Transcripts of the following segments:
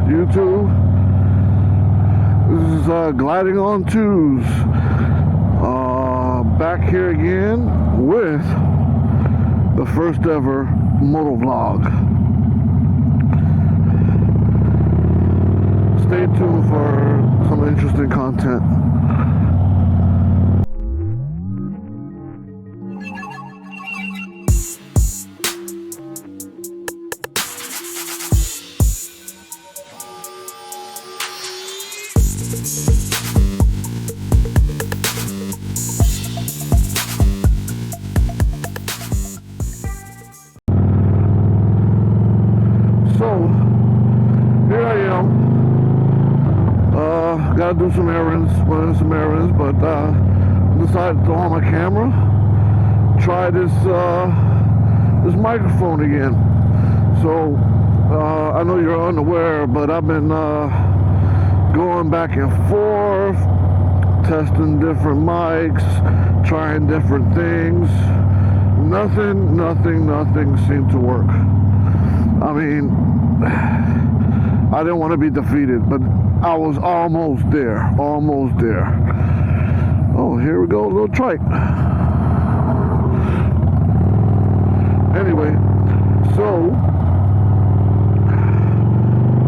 YouTube. This is Gliding on Twos. Back here again with the first ever motovlog. Stay tuned for some interesting content. So, here I am. Gotta do some errands, running some errands, but decided to throw on my camera, try this this microphone again. So, I know you're unaware, but I've been going back and forth, testing different mics, trying different things. Nothing seemed to work. I mean, I didn't want to be defeated, but I was almost there. Oh, here we go, a little trike. Anyway, so,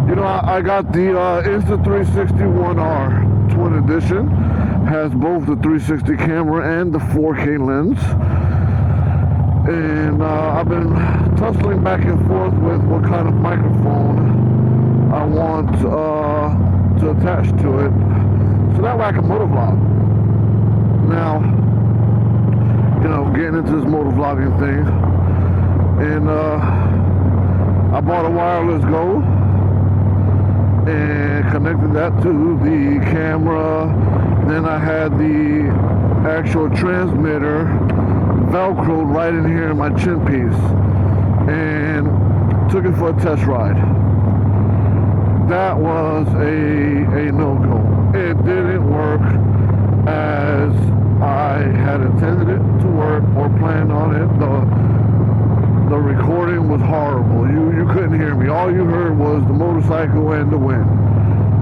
you know, I got the Insta360 Twin Edition. Has both the 360 camera and the 4K lens. And I've been tussling back and forth with what kind of microphone I want to attach to it, so that way I can motovlog. Now, you know, getting into this motovlogging thing, and I bought a wireless Go and connected that to the camera. Then I had the actual transmitter velcroed right in here in my chin piece, and took it for a test ride. That was a no-go. It didn't work as I had intended it to work or planned on it. The recording was horrible. You couldn't hear me. All you heard was the motorcycle and the wind.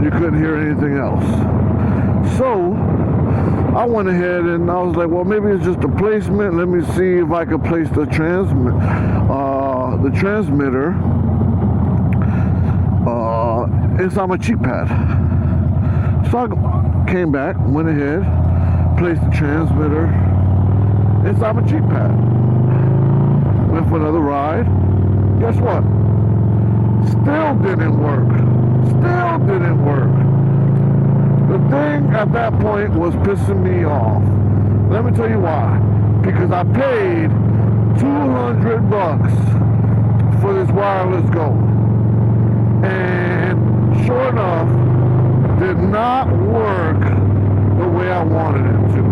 You couldn't hear anything else. So I went ahead and I was like, well, maybe it's just a placement. Let me see if I could place the transmitter inside my cheek pad. So I came back, went ahead, placed the transmitter inside my cheek pad. Went for another ride. Guess what? Still didn't work. The thing at that point was pissing me off. Let me tell you why. Because I paid $200 for this wireless Go. And sure enough, did not work the way I wanted it to.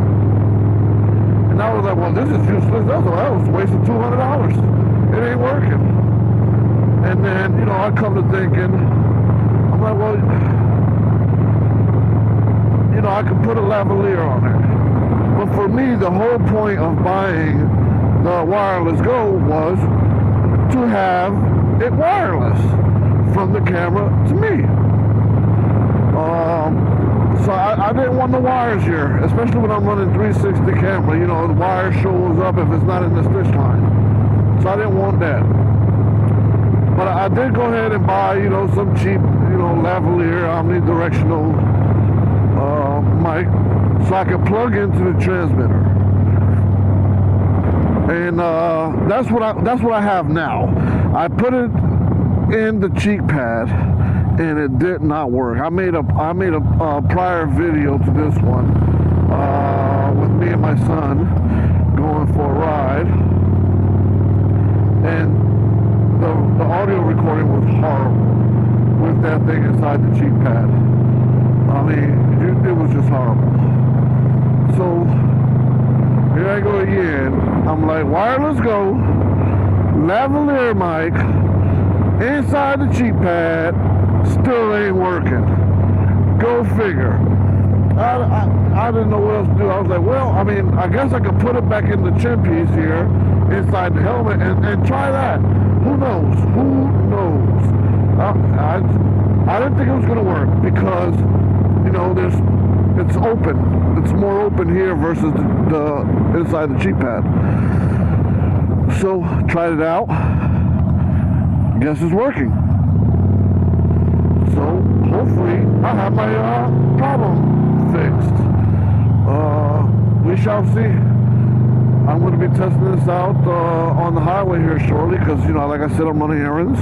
And I was like, well, this is useless. That was a waste of $200. It ain't working. And then, you know, I come to thinking, I'm like, well, you know, I could put a lavalier on it. But for me, the whole point of buying the wireless Go was to have it wireless from the camera to me. So I didn't want the wires here, especially when I'm running 360 camera. You know, the wire shows up if it's not in the stitch line. So I didn't want that. But I did go ahead and buy, you know, some cheap, you know, lavalier omnidirectional mic, so I could plug into the transmitter. And that's what I have now. I put it in the cheek pad, and it did not work. I made a prior video to this one with me and my son going for a ride, and the audio recording was horrible with that thing inside the cheek pad. I mean, it was just horrible. So here I go again. I'm like, wireless Go, lavalier mic, inside the cheek pad, still ain't working. Go figure. I didn't know what else to do. I was like, well, I mean, I guess I could put it back in the chin piece here, inside the helmet, and try that. Who knows? I didn't think it was going to work because, you know, it's open. It's more open here versus the inside the Jeep pad. So, tried it out. Guess it's working. So, hopefully, I'll have my problem fixed. We shall see. I'm going to be testing this out on the highway here shortly because, you know, like I said, I'm running errands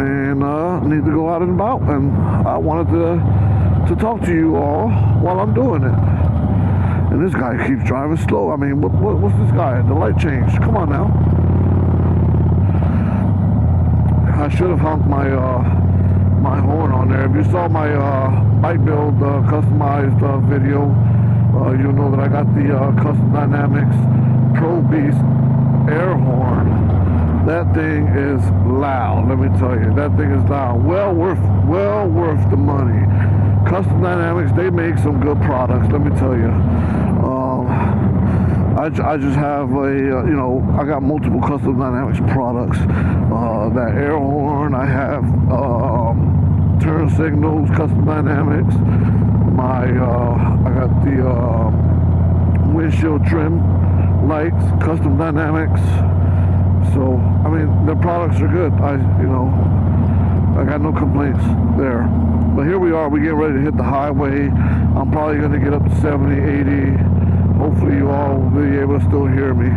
and need to go out and about, and I wanted to talk to you all while I'm doing it. And this guy keeps driving slow. I mean, what's this guy? The light changed. Come on now. I should have honked my my horn on there. If you saw my bike build customized video, you'll know that I got the Custom Dynamics Pro Beast air horn. That thing is loud, let me tell you. That thing is loud. Well worth the money. Custom Dynamics, they make some good products, let me tell you. I just have a, you know, I got multiple Custom Dynamics products. That air horn, I have turn signals, Custom Dynamics. I got the windshield trim lights, Custom Dynamics. So, I mean, the products are good. I got no complaints there. But here we are, we get ready to hit the highway. I'm probably going to get up to 70, 80. Hopefully you all will be able to still hear me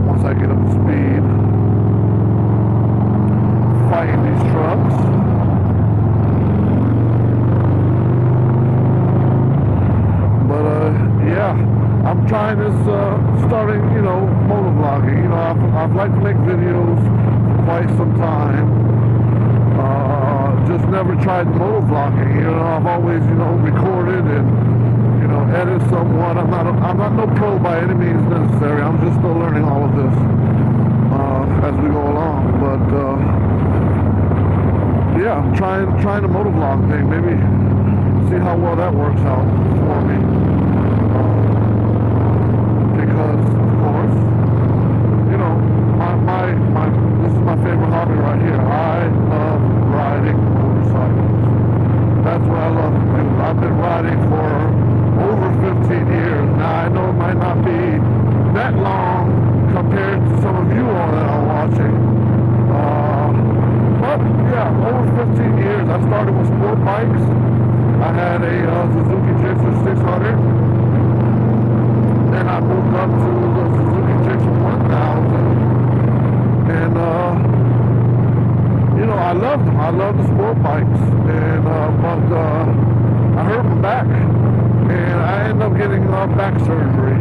once I get up to speed. Fighting these trucks. Yeah, I'm trying this, starting, you know, motovlogging. You know, I've liked to make videos for quite some time. Just never tried motovlogging. You know, I've always, you know, recorded and, you know, edit somewhat. I'm not no pro by any means necessary. I'm just still learning all of this as we go along. But yeah, I'm trying the motovlog thing. Maybe see how well that works out for me. Because, of course, you know, this is my favorite hobby right here. I love riding motorcycles. That's what I love to do. I've been riding for over 15 years. Now, I know it might not be that long compared to some of you all that are watching. But, yeah, over 15 years. I started with sport bikes. I had a Suzuki Gixxer 600. Then I moved up to the Suzuki Gixxer 1000. And, you know, I love them. I love the sport bikes. And, but I hurt my back. And I ended up getting back surgery.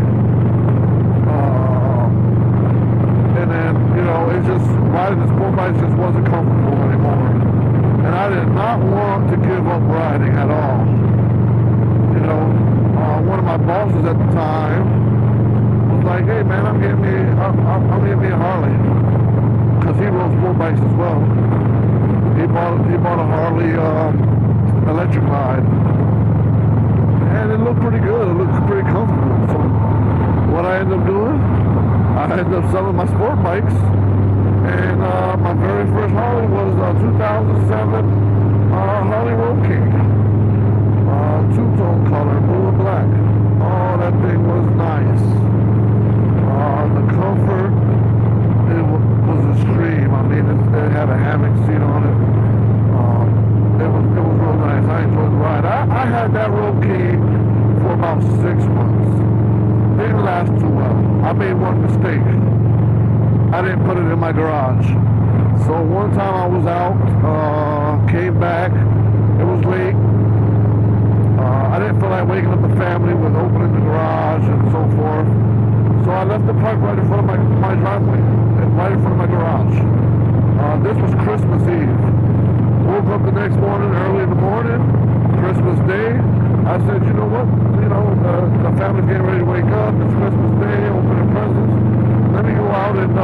And then, you know, it just, riding the sport bikes just wasn't comfortable anymore. And I did not want to give up riding at all. You know, one of my bosses at the time was like, "Hey man, I'm getting me a Harley," because he rode sport bikes as well. He bought a Harley electric ride, and it looked pretty good. It looked pretty comfortable. So what I ended up doing, I ended up selling my sport bikes. And my very first Harley was a 2007 Harley Road King. Two-tone color, blue and black. Oh, that thing was nice. The comfort, it was extreme. I mean, it had a hammock seat on it. It was real nice. I enjoyed the ride. I had that Road King for about 6 months. Didn't last too well. I made one mistake. I didn't put it in my garage. So one time I was out, came back, it was late. I didn't feel like waking up the family with opening the garage and so forth. So I left the park right in front of my driveway, right in front of my garage. This was Christmas Eve. Woke up the next morning, early in the morning, Christmas Day. I said, you know what? You know, the family's getting ready to wake up. It's Christmas Day, opening presents. Let me go out and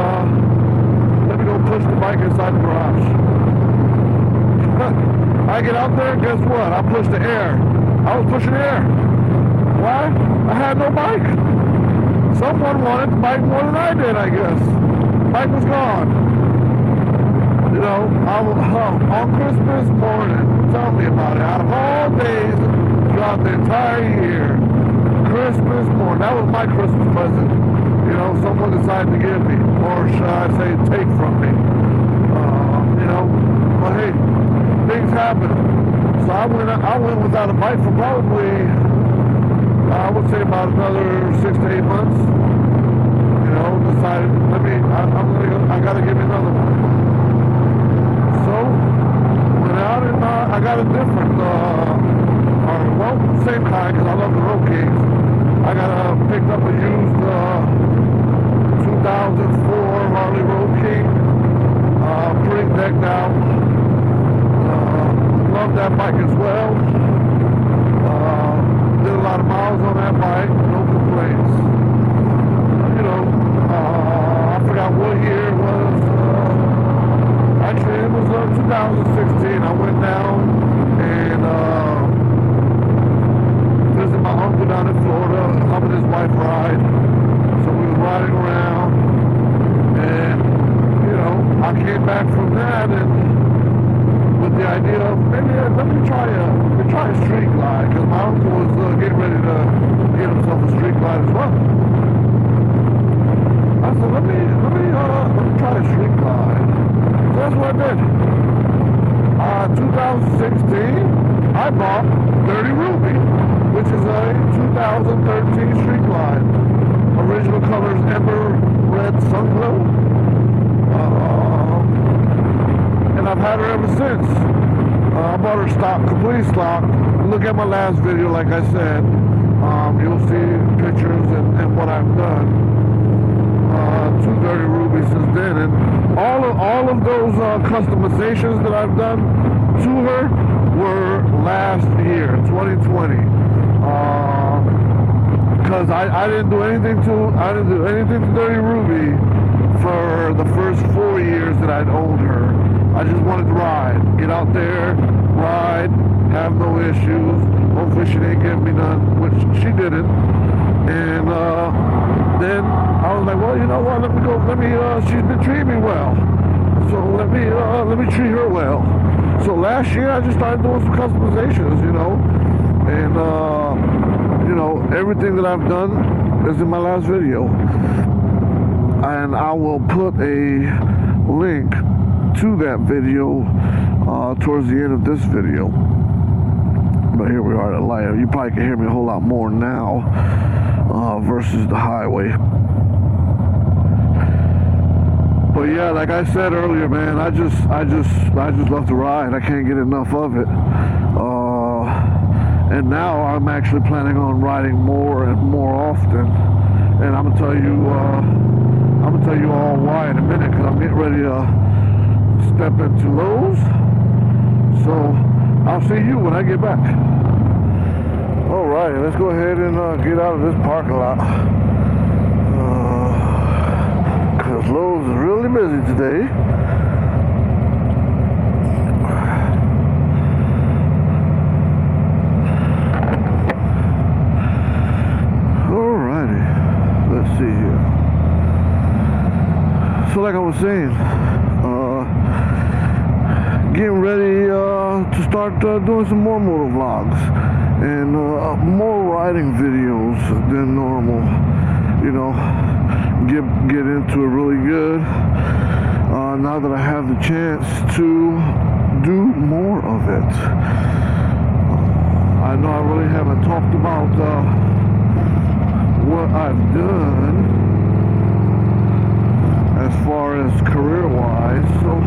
let me go push the bike inside the garage. I get out there, guess what? I pushed the air. I was pushing air. Why? I had no bike. Someone wanted the bike more than I did, I guess. Bike was gone. You know, on Christmas morning, tell me about it. Out of all days throughout the entire year, Christmas morning, that was my Christmas present. You know, someone decided to give me, or should I say, take from me. You know, but hey, things happen. So I went without a bike for probably, I would say about another 6 to 8 months. You know, decided, I gotta give me another one. So, went out and I got a different, same kind, because I love the Road Kings. I picked up a used 2004 Harley Road King, pretty decked out. Love that bike as well. Did a lot of miles on that bike, no complaints. You know, I forgot what year it was. Actually, it was 2016. I went down and visited my uncle down in Florida. Him and his wife ride. So we were riding around, and you know, I came back from that and with the idea of maybe let me try a street glide, because my uncle was getting ready to get himself a street glide as well. I said, let me try a street glide. So that's what I did. 2016, I bought Dirty Ruby, which is a 2013 street glide. Original colors, Ember Red Sunglow. And I've had her ever since. I bought her stock, complete stock. Look at my last video, like I said. You'll see pictures and what I've done. 2 Dirty Rubies since then, and all of those customizations that I've done to her were last year, 2020. Because I didn't do anything to Dirty Ruby for the first 4 years that I'd owned her. I just wanted to ride, get out there, ride, have no issues. Hopefully she didn't give me none, which she didn't. And then I was like, well, you know what? She's been treating me well, so let me treat her well. So last year I just started doing some customizations, you know, and you know, everything that I've done is in my last video, and I will put a link to that video towards the end of this video. But here we are at light. You probably can hear me a whole lot more now versus the highway. But yeah, like I said earlier, man, I just love to ride. I can't get enough of it. And now I'm actually planning on riding more and more often. And I'm gonna tell you all why in a minute, because I'm getting ready to step into Lowe's. So I'll see you when I get back. Alright, let's go ahead and get out of this parking lot. Because Lowe's is really busy today. Alrighty, let's see here. So like I was saying, getting ready to start doing some more motovlogs and more riding videos than normal. You know, get into it really good now that I have the chance to do more of it. I know I really haven't talked about what I've done as far as career-wise, so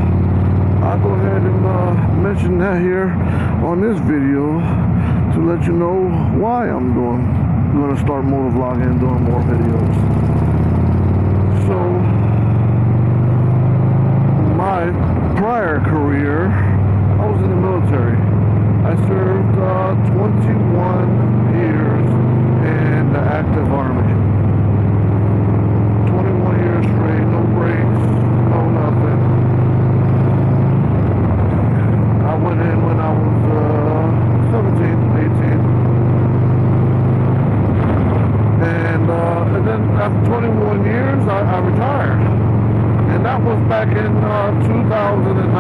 I'll go ahead and mention that here on this video to let you know why I'm going to start motovlogging and doing more videos. So, my prior career, I was in the military. I served 21 years in the active army. 21 years straight, no breaks, no nothing. I went in when I was 17, 18. And then after 21 years, I retired. And that was back in 2009.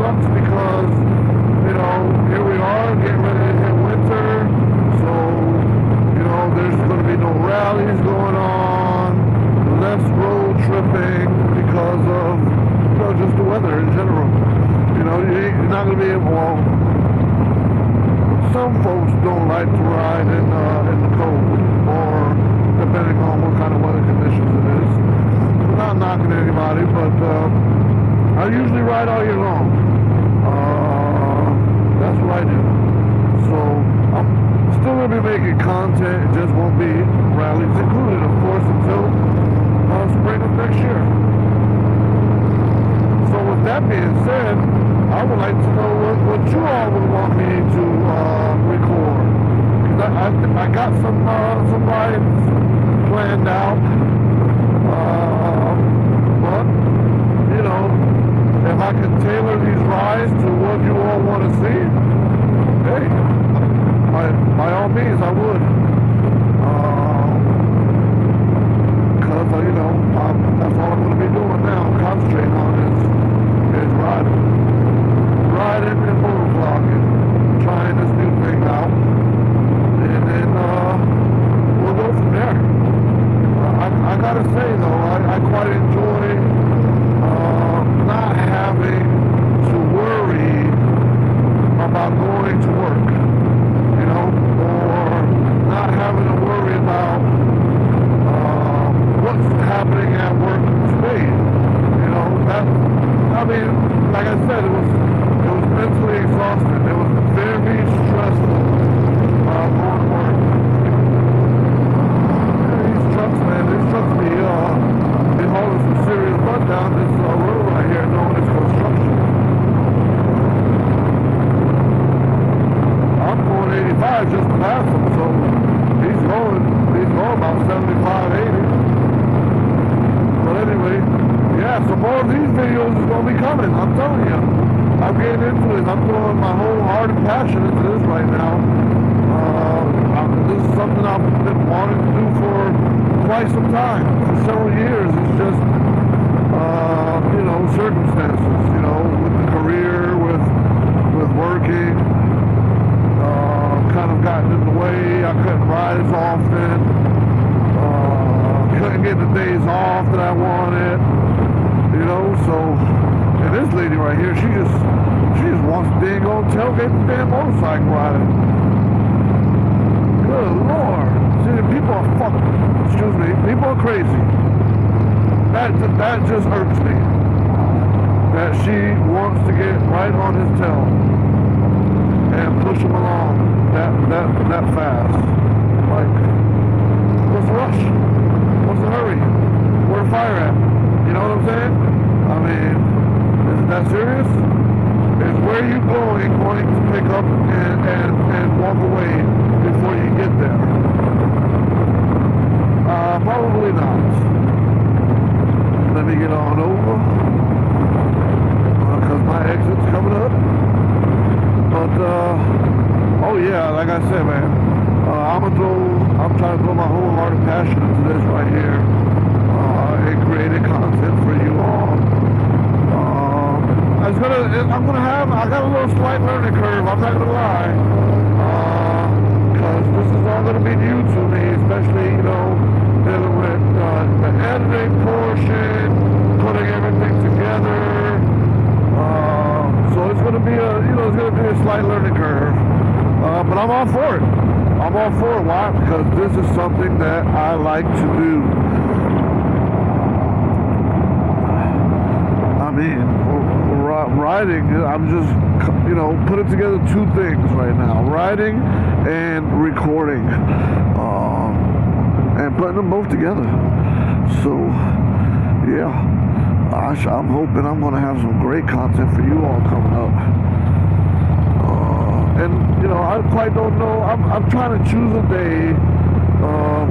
sucks because, you know, here we are getting ready to hit winter, so, you know, there's going to be no rallies going on, less road tripping because of, you know, just the weather in general. You know, you're not going to be able, well, some folks don't like to ride in the cold, or depending on what kind of weather conditions it is. I'm not knocking anybody, but I usually ride all year long. That's what I do. So I'm still going to be making content. It just won't be rallies included, of course, until spring of next year. So with that being said, I would like to know what you all would want me to record. Because I got some rides planned out. But, you know, if I could tailor these rides to what you all want to see, hey, by all means I would. Because, you know, that's all I'm going to be doing now. Concentrating on is riding and motovlogging, trying this new thing out, and then we'll go from there. I gotta say though, I quite enjoy not having to worry about going to work, you know, or not having to worry about what's happening at work today. You know, I mean, like I said, it was mentally exhausting. It was very stressful going to work. These trucks be hauling some serious butt down this road right here known as construction. I'm going 85 just to pass him, so he's going about 75, 80. But anyway, yeah, some more of these videos is going to be coming, I'm telling you. I'm getting into this. I'm throwing my whole heart and passion into this right now. This is something I've been wanting to do for quite some time, for several years. It's just, you know, circumstances, you know, with the career, with working, kind of gotten in the way. I couldn't ride as often. Couldn't get the days off that I wanted, you know, so. And this lady right here, she just wants to dang on tailgate the damn motorcycle riding. Good Lord. See, people are people are crazy. That just irks me. That she wants to get right on his tail and push him along that fast. Like, what's the rush? What's the hurry? Where the fire at? You know what I'm saying? I mean, is it that serious? Is where you going to pick up and walk away before you get there? Probably not. Let me get on over because my exit's coming up. But oh yeah, like I said, man, I'm trying to throw my whole heart and passion into this right here and creating content for you all. I got a little slight learning curve, I'm not gonna lie, because this is all gonna be new to me, especially, you know, dealing with the editing portion, putting everything together. So it's gonna be a slight learning curve, but I'm all for it. I'm all for it. Why? Because this is something that I like to do. I mean, riding, I'm just, you know, putting together two things right now. Riding and recording. And putting them both together. So, yeah. I'm hoping I'm going to have some great content for you all coming up. And, you know, I quite don't know. I'm trying to choose a day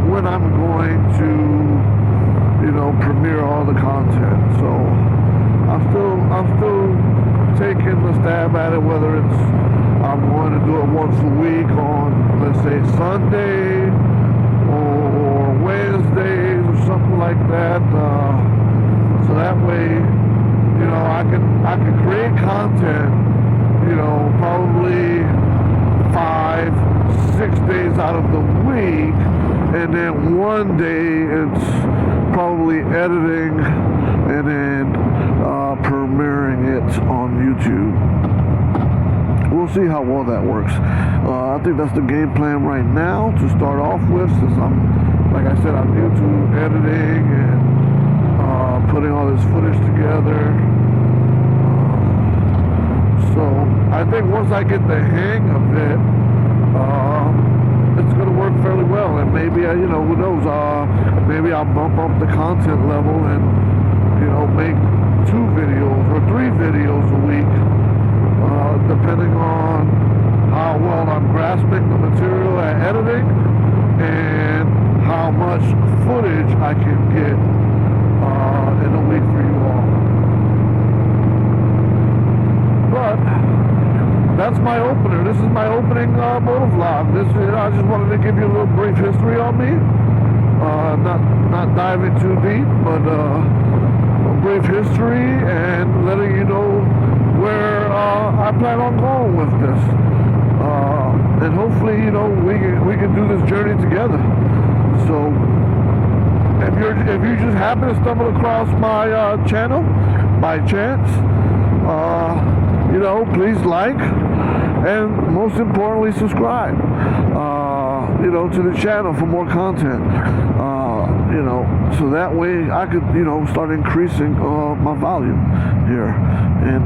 when I'm going to, you know, premiere all the content. So, I'm still taking the stab at it, whether it's I'm going to do it once a week on, let's say, Sunday or Wednesdays or something like that. So that way, you know, I can I could create content, you know, probably 5-6 days out of the week, and then one day it's probably editing and then premiering it on YouTube. We'll see how well that works. I think that's the game plan right now to start off with, since like I said, I'm new to editing and putting all this footage together. So I think once I get the hang of it, it's going to work fairly well. And maybe, you know, who knows, maybe I'll bump up the content level and, you know, make 2 videos or 3 videos a week, depending on how well I'm grasping the material at editing and how much footage I can get in a week for you all. But that's my opener. This is my opening motovlog. I just wanted to give you a little brief history on me. Not diving too deep, but a brief history and letting you know where I plan on going with this. And hopefully, you know, we can do this journey together. So if you just happen to stumble across my channel by chance, you know, please like and most importantly subscribe, you know, to the channel for more content, you know, so that way I could, you know, start increasing my volume here and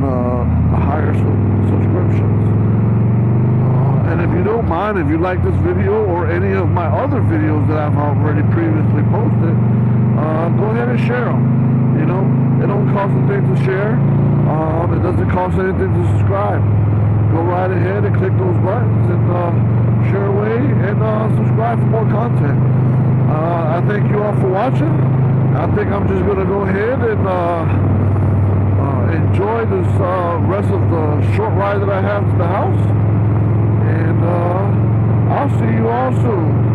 higher subscriptions. And if you don't mind, if you like this video or any of my other videos that I've already previously posted, go ahead and share them. You know, it don't cost a thing to share. It doesn't cost anything to subscribe. Go right ahead and click those buttons and share away and subscribe for more content. I thank you all for watching. I think I'm just going to go ahead and enjoy this rest of the short ride that I have to the house. And I'll see you all soon.